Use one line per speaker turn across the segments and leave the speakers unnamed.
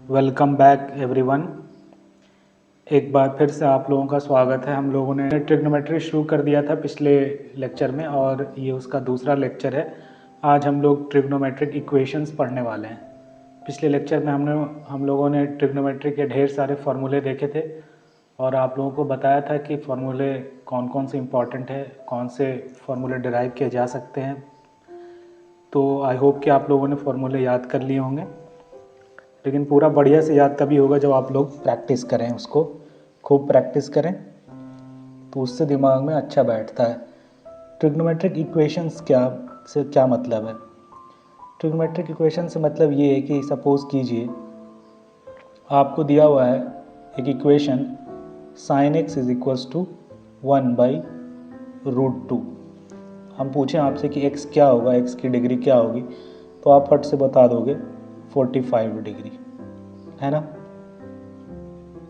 Welcome back everyone. एक बार फिर से आप लोगों का स्वागत है। हम लोगों ने ट्रिग्नोमेट्री शुरू कर दिया था पिछले लेक्चर में और ये उसका दूसरा लेक्चर है। आज हम लोग ट्रिग्नोमेट्रिक इक्वेशंस पढ़ने वाले हैं। पिछले लेक्चर में हम लोगों ने ट्रिग्नोमेट्री के ढेर सारे फार्मूले देखे थे और आप लोगों को बताया था कि फार्मूले कौन कौन से इम्पॉर्टेंट है, कौन से फार्मूले डिराइव किए जा सकते हैं। तो आई होप कि आप लोगों ने फार्मूले याद कर लिए होंगे, लेकिन पूरा बढ़िया से याद तभी होगा जब आप लोग प्रैक्टिस करें, उसको खूब प्रैक्टिस करें तो उससे दिमाग में अच्छा बैठता है। ट्रिग्नोमेट्रिक इक्वेशंस क्या मतलब है? ट्रिग्नोमेट्रिक इक्वेशन से मतलब ये है कि सपोज़ कीजिए आपको दिया हुआ है एक equation sin x is equals to 1/√2। हम पूछें आपसे कि x क्या होगा, x की डिग्री क्या होगी, तो आप फट से बता दोगे 45 डिग्री, है ना?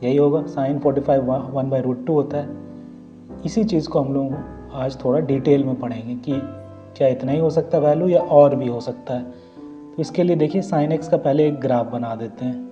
यही होगा, साइन 45 1/√2 होता है। इसी चीज़ को हम लोग आज थोड़ा डिटेल में पढ़ेंगे कि क्या इतना ही हो सकता है वैल्यू या और भी हो सकता है। तो इसके लिए देखिए साइन एक्स का पहले एक ग्राफ बना देते हैं।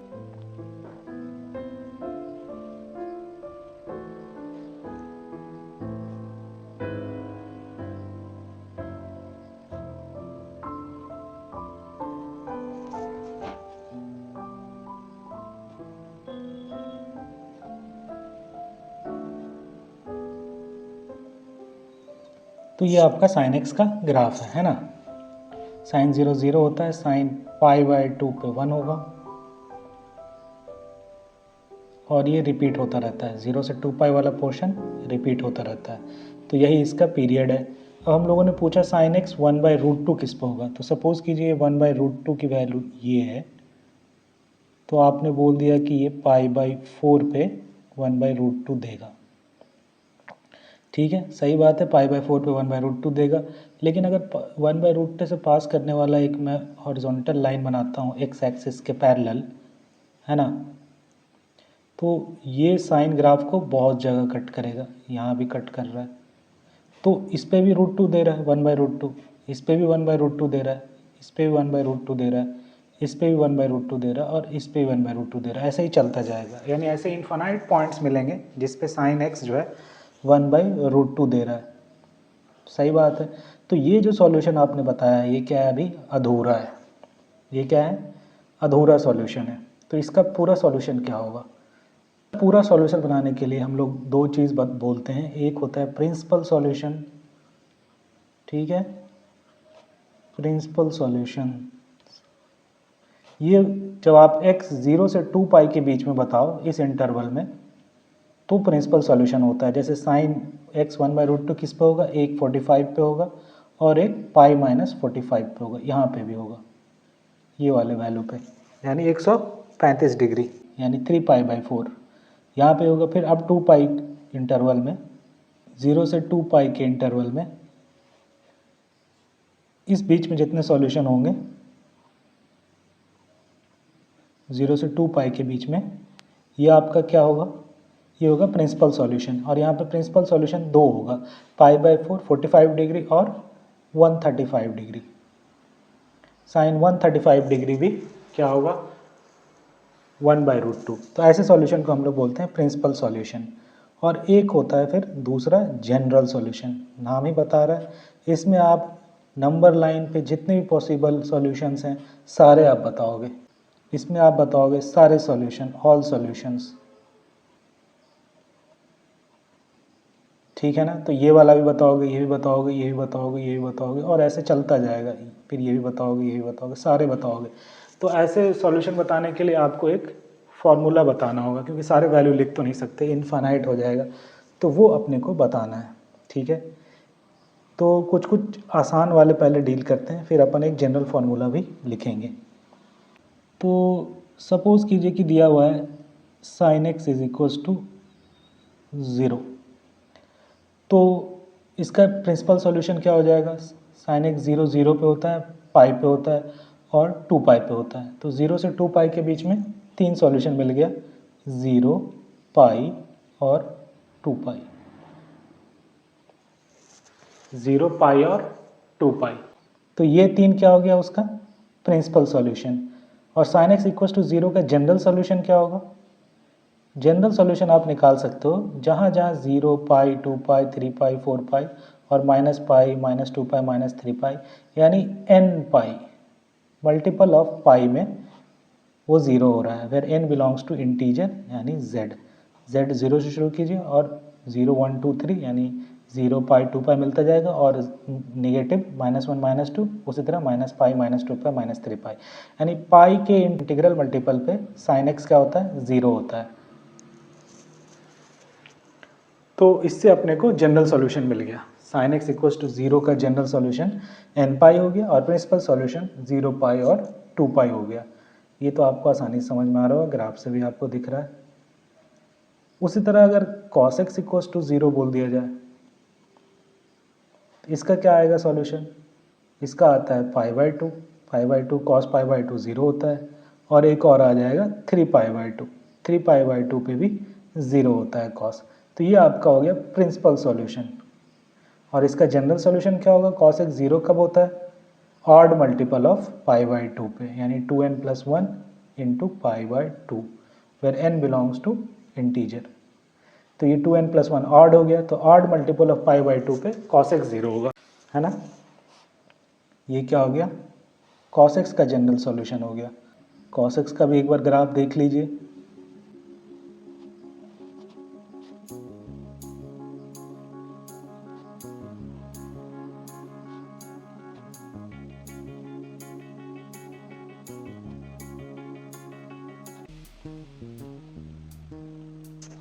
तो ये आपका साइन एक्स का ग्राफ है ना? साइन 0 0 होता है, साइन π/2 पे 1 होगा और ये रिपीट होता रहता है। 0 से 2π वाला पोर्शन रिपीट होता रहता है। तो यही इसका पीरियड है। अब हम लोगों ने पूछा साइन एक्स 1/√2 किस पे होगा, तो सपोज़ कीजिए 1/√2 की वैल्यू ये है, तो आपने बोल दिया कि ये π/4 पे 1/√2 देगा। ठीक है, सही बात है, π/4 पे 1/√2 देगा। लेकिन अगर 1/√2 से पास करने वाला एक मैं हॉरिजॉन्टल लाइन बनाता हूँ एक्स एक्सिस के पैरेलल, है ना, तो ये साइन ग्राफ को बहुत जगह कट करेगा। यहाँ भी कट कर रहा है, तो इस पर भी √2 दे रहा है 1/√2, इस पर भी 1/√2 दे रहा है, इस पर भी 1/√2 दे रहा है, इस पर भी 1/√2 दे रहा है और इस पर भी 1/√2 दे रहा है। ऐसे ही चलता जाएगा, यानी ऐसे इन्फानाइट पॉइंट्स मिलेंगे जिस पे साइन एक्स जो है 1/√2 दे रहा है। सही बात है। तो ये जो सॉल्यूशन आपने बताया है ये क्या है? अभी अधूरा है। ये क्या है? अधूरा सॉल्यूशन है। तो इसका पूरा सॉल्यूशन क्या होगा? पूरा सॉल्यूशन बनाने के लिए हम लोग दो चीज़ बोलते हैं। एक होता है प्रिंसिपल सॉल्यूशन, ठीक है, प्रिंसिपल सॉल्यूशन। ये जब आप x 0 से 2π के बीच में बताओ इस इंटरवल में, तो प्रिंसिपल सॉल्यूशन होता है। जैसे साइन x 1/√2 किस पे होगा? एक 45 पे होगा और एक π-45 पे होगा, यहाँ पे भी होगा, ये वाले वैल्यू पे, यानी 135 डिग्री, यानी 3π/4 यहाँ पे होगा। फिर अब 2π इंटरवल में, 0 से 2π के इंटरवल में, इस बीच में जितने सॉल्यूशन होंगे 0 से 2π के बीच में, ये आपका क्या होगा? ये होगा प्रिंसिपल सॉल्यूशन। और यहाँ पे प्रिंसिपल सॉल्यूशन दो होगा, π/4 45 डिग्री और 135 डिग्री। साइन 135 डिग्री भी क्या होगा? 1/√2। तो ऐसे सॉल्यूशन को हम लोग बोलते हैं प्रिंसिपल सॉल्यूशन। और एक होता है फिर दूसरा जनरल सॉल्यूशन, नाम ही बता रहा है। इसमें आप नंबर लाइन पे जितने भी पॉसिबल सॉल्यूशंस हैं सारे आप बताओगे। इसमें आप बताओगे सारे सॉल्यूशन, ऑल सॉल्यूशंस, ठीक है ना? तो ये वाला भी बताओगे, ये भी बताओगे, ये भी बताओगे, ये भी बताओगे, और ऐसे चलता जाएगा। फिर ये भी बताओगे, ये भी बताओगे, सारे बताओगे। तो ऐसे सॉल्यूशन बताने के लिए आपको एक फॉर्मूला बताना होगा, क्योंकि सारे वैल्यू लिख तो नहीं सकते, इनफाइनाइट हो जाएगा। तो वो अपने को बताना है, ठीक है। तो कुछ कुछ आसान वाले पहले डील करते हैं, फिर अपन एक जनरल फार्मूला भी लिखेंगे। तो सपोज़ कीजिए कि दिया हुआ है sine x is equals to 0, तो इसका प्रिंसिपल सॉल्यूशन क्या हो जाएगा? साइन एक्स 0 0 पे होता है, पाई पे होता है और 2π पे होता है। तो 0 से 2π के बीच में तीन सॉल्यूशन मिल गया, 0, पाई और 2π। 0, पाई और 2π, तो ये तीन क्या हो गया उसका प्रिंसिपल सॉल्यूशन। और साइन एक्स इक्वल टू 0 का जनरल सोल्यूशन क्या होगा? जनरल सॉल्यूशन आप निकाल सकते हो जहाँ जहाँ 0 पाई 2 पाई 3 पाई 4 पाई और minus pi minus 2 pi minus 3 pi यानी n pi multiple of pi में वो 0 हो रहा है, where n belongs to integer यानी z 0 से शुरू कीजिए और 0 1 2 3 यानी 0 पाई 2 पाई मिलता जाएगा और नेगेटिव -1 -2 उसी तरह minus pi minus 2 pi minus 3 pi यानी पाई के इंटीग्रल मल्टीपल पे साइन एक्स क्या होता है? 0 होता है। तो इससे अपने को जनरल सॉल्यूशन मिल गया। साइन एक्स इक्वल्स टू 0 का जनरल सॉल्यूशन n पाई हो गया और प्रिंसिपल सॉल्यूशन 0 पाई और 2 पाई हो गया। ये तो आपको आसानी से समझ में आ रहा होगा, ग्राफ से भी आपको दिख रहा है। उसी तरह अगर cos x इक्वल्स टू 0 बोल दिया जाए तो इसका क्या आएगा सॉल्यूशन? इसका आता है पाई by to cos pi by to 0 होता है और एक और आ जाएगा 3 पाई बाई टू पे भी 0 होता है कॉस। तो ये आपका हो गया प्रिंसिपल सॉल्यूशन। और इसका जनरल सॉल्यूशन क्या होगा? cos x 0 कब होता है? Odd multiple of pi by two पे यानी 2n plus 1 into pi by two where n belongs to integer. तो ये 2n प्लस 1 ऑड हो गया, तो odd multiple of pi by two पे cos x 0 होगा, है ना। ये क्या हो गया? cos x का जनरल सॉल्यूशन हो गया। cos x का भी एक बार ग्राफ देख लीजिए।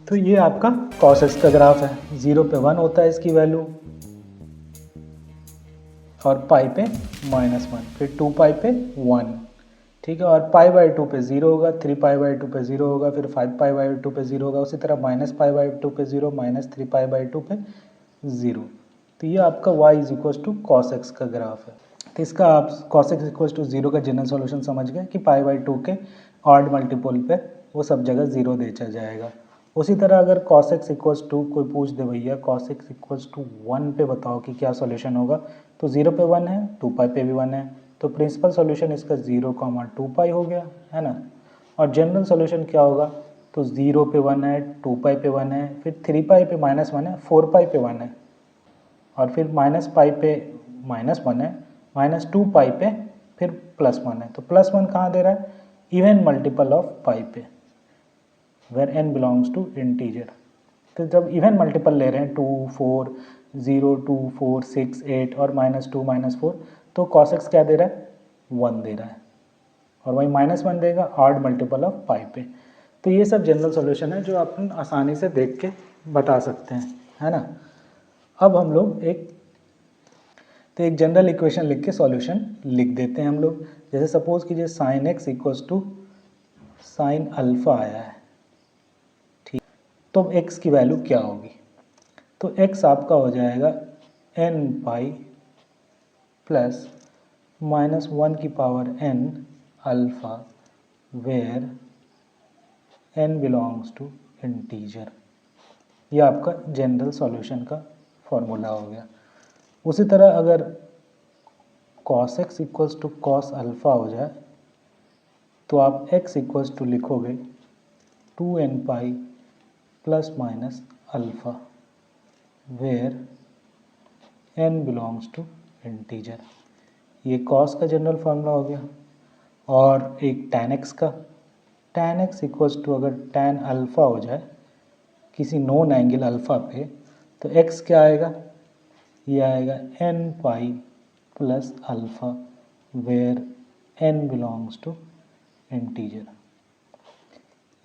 तो ये आपका cos x का ग्राफ है। 0 पे 1 होता है इसकी वैल्यू और पाई पे -1, फिर 2 पाई पे 1, ठीक है। और पाई बाई टू पे 0 होगा, 3 पाई बाई टू पे 0 होगा, फिर 5 पाई बाई टू पे 0 होगा, उसी तरह माइनस पाई बाई टू पे 0, माइनस 3 पाई बाई टू पे 0। तो ये आपका y is equal to cos x का ग्राफ है। तो इसका आप cos x इक्वल टू 0 का जनरल सॉल्यूशन समझ गए कि पाई बाई टू के ऑड मल्टीपल पे वो सब जगह 0 बेचा जाएगा। उसी तरह अगर cos x इक्वल्स टू कोई पूछ दे भैया cos x इक्वल्स टू 1 पे बताओ कि क्या सॉल्यूशन होगा, तो 0 पे 1 है, 2 पाई पे भी 1 है, तो प्रिंसिपल सॉल्यूशन इसका 0, 2 पाई हो गया, है ना। और जनरल सॉल्यूशन क्या होगा? तो 0 पे 1 है, 2 पाई पे 1 है, फिर 3 पाई पे -1 है, 4 पाई पे 1 है और फिर माइनस पाई पे -1 है, -2 पाई पे फिर +1 है। तो +1 कहाँ दे रहा है? इवन मल्टीपल ऑफ पाई पे where n belongs to integer. तो जब इवन मल्टीपल ले रहे हैं 2 4 0 2 4 6 8 और -2 -4, तो cos x क्या दे रहा है? 1 दे रहा है और वही -1 देगा ऑड मल्टीपल ऑफ पाई पे। तो ये सब जनरल सॉल्यूशन है जो अपन आसानी से देख के बता सकते हैं, है ना। अब हम लोग एक जनरल इक्वेशन लिख के सॉल्यूशन लिख देते हैं हम लोग। जैसे सपोज कीजिए sine x equals to sine alpha आया है, ठीक। तो एक्स की वैल्यू क्या होगी? तो एक्स आपका हो जाएगा n पाई प्लस -1 की power n alpha where n belongs to integer. ये आपका जनरल सॉल्यूशन का फॉर्मूला हो गया। उसी तरह अगर cos x equals to cos alpha हो जाए तो आप x इक्वल्स टू लिखोगे 2n pi plus minus alpha where n belongs to integer. ये cos का जनरल फार्मूला हो गया। और एक tan x का, tan x इक्वल्स टू अगर tan अल्फ़ा हो जाए किसी नोन एंगल अल्फ़ा पे तो x क्या आएगा? ये आएगा n pi plus alpha where n belongs to integer.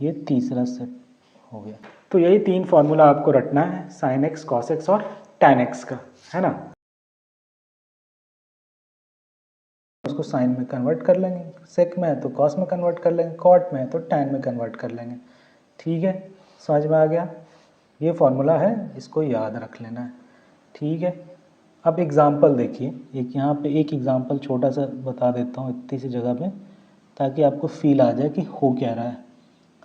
ये तीसरा स्टेप हो गया। तो यही 3 फार्मूला आपको रटना है, साइन एक्स, कॉस एक्स और टैन एक्स का, है ना। उसको साइन में कन्वर्ट कर लेंगे, सेक में है तो कॉस में कन्वर्ट कर लेंगे, कॉट में है तो टैन में कन्वर्ट कर लेंगे, ठीक है। समझ में आ गया? ये फार्मूला है, इसको याद रख लेना है, ठीक है। अब एग्ज़ाम्पल देखिए, एक यहाँ पे एक एग्ज़ाम्पल छोटा सा बता देता हूँ इतनी सी जगह पे, ताकि आपको फील आ जाए कि हो क्या रहा है।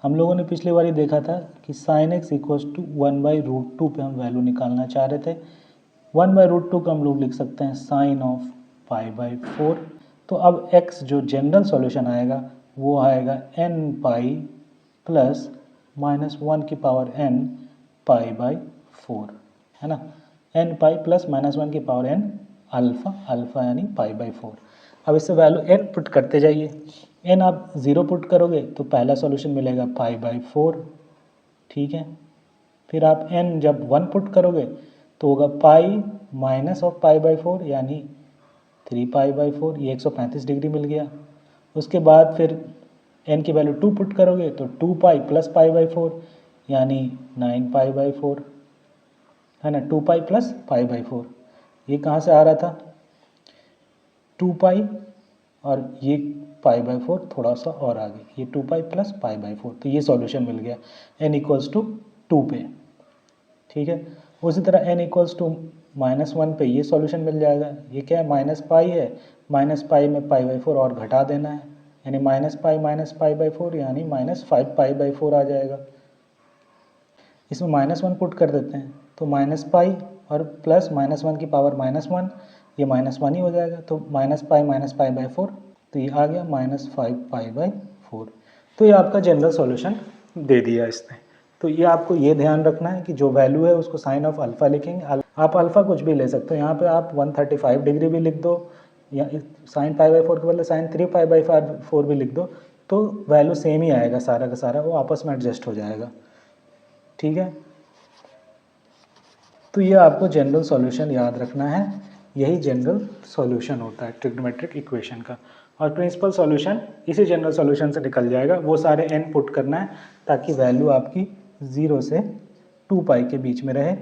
हम लोगों ने पिछली बार ही देखा था कि साइन एक्स इक्वल्स टू 1/√2 पे हम वैल्यू निकालना चाह रहे थे। 1/√2 को हम लोग लिख सकते हैं साइन ऑफ पाई बाई 4। तो अब x जो जनरल सॉल्यूशन आएगा वो आएगा n पाई प्लस -1 की पावर n पाई बाई 4, है ना। n पाई प्लस -1 की पावर n अल्फ़ा, अल्फ़ा यानी पाई बाई 4। अब इससे वैल्यू n पुट करते जाइए। n आप 0 पुट करोगे तो पहला सॉल्यूशन मिलेगा पाई बाई 4, ठीक है। फिर आप n जब 1 पुट करोगे तो होगा pi minus of pi by 4 यानी 3 पाई बाई 4, ये 135 डिग्री मिल गया। उसके बाद फिर n की वैल्यू 2 पुट करोगे तो 2 पाई प्लस पाई बाई 4 यानी 9 पाई बाई 4, है ना। 2 पाई प्लस पाई बाई 4, ये कहाँ से आ रहा था 2 पाई, और ये पाई बाई 4 थोड़ा सा और आगे, ये 2 पाई प्लस पाई बाई 4, तो ये सॉल्यूशन मिल गया n इक्वल्स टू 2 पे, ठीक है। उसी तरह n इक्वल्स टू -1 पे ये सॉल्यूशन मिल जाएगा। ये क्या है, माइनस पाई है, माइनस पाई में पाई बाई 4 और घटा देना है, यानी माइनस पाई बाई 4 यानी -5 पाई बाई 4 आ जाएगा। इसमें -1 पुट कर देते हैं तो माइनस पाई और प्लस -1 की पावर -1, ये -1 ही हो जाएगा, तो माइनस पाई बाई 4, तो ये आ गया -5 पाई बाई 4। तो ये आपका जनरल सॉल्यूशन दे दिया इसने। तो ये आपको ये ध्यान रखना है कि जो वैल्यू है उसको साइन ऑफ अल्फ़ा लिखेंगे। आप अल्फ़ा कुछ भी ले सकते हो, यहाँ पे आप 135 डिग्री भी लिख दो, या साइन पाई बाई 4 के बदले साइन 3 पाई बाई 4 भी लिख दो, तो वैल्यू सेम ही आएगा सारा का सारा, वो आपस में एडजस्ट हो जाएगा, ठीक है। तो ये आपको जनरल सॉल्यूशन याद रखना है, यही जनरल सॉल्यूशन होता है ट्रिग्नोमेट्रिक इक्वेशन का। और प्रिंसिपल सॉल्यूशन इसी जनरल सॉल्यूशन से निकल जाएगा, वो सारे n पुट करना है ताकि वैल्यू आपकी 0 से 2 पाई के बीच में रहे।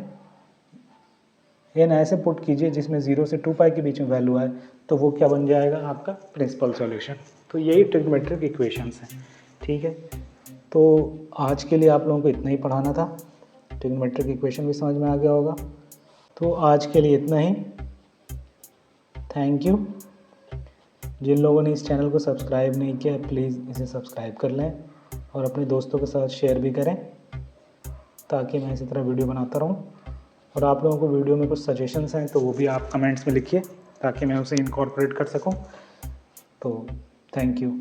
n ऐसे पुट कीजिए जिसमें 0 से 2 पाई के बीच में वैल्यू आए, तो वो क्या बन जाएगा आपका प्रिंसिपल सॉल्यूशन। तो यही ट्रिग्नोमेट्रिक इक्वेशंस हैं, ठीक है। तो आज के लिए आप लोगों को इतना ही पढ़ाना था, ट्रिग्नोमेट्रिक इक्वेशन भी समझ में आ गया होगा। तो आज के लिए इतना ही, थैंक यू। जिन लोगों ने इस चैनल को सब्सक्राइब नहीं किया प्लीज़ इसे सब्सक्राइब कर लें और अपने दोस्तों के साथ शेयर भी करें, ताकि मैं इसी तरह वीडियो बनाता रहूं। और आप लोगों को वीडियो में कुछ सजेशंस हैं तो वो भी आप कमेंट्स में लिखिए ताकि मैं उसे इनकॉर्पोरेट कर सकूं। तो थैंक यू।